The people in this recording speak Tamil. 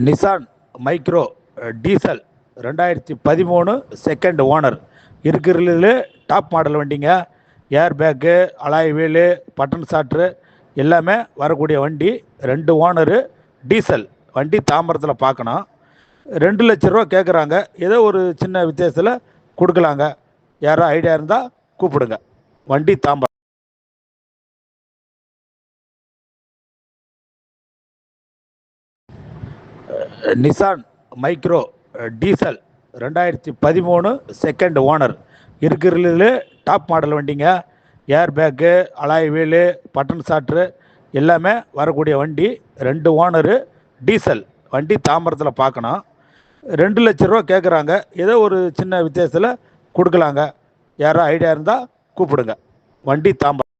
Nissan micro diesel 2013 second owner இருக்கிறதுல டாப் மாடல் வண்டிங்க. Air bag, alloy wheel, button start எல்லாமே வரக்கூடிய வண்டி. 2 ஓனரு, டீசல் வண்டி. தாம்பரத்தில் பார்க்கணும். 2 லட்ச ரூபா கேட்குறாங்க. ஏதோ ஒரு சின்ன வித்தியாசத்தில் கொடுக்கலாங்க. யாரோ ஐடியா இருந்தால் கூப்பிடுங்க. வண்டி Tambaram. Nissan micro diesel 2013 second owner இருக்கிறதுல டாப் மாடல் வண்டிங்க. Air bag, alloy wheel, button start எல்லாமே வரக்கூடிய வண்டி. 2 ஓனரு, டீசல் வண்டி. தாம்பரத்தில் பார்க்கணும். 2 லட்ச ரூபா கேட்குறாங்க. ஏதோ ஒரு சின்ன வித்தியாசத்தில் கொடுக்கலாங்க. யாரோ ஐடியா இருந்தால் கூப்பிடுங்க. வண்டி தாம்பரம்.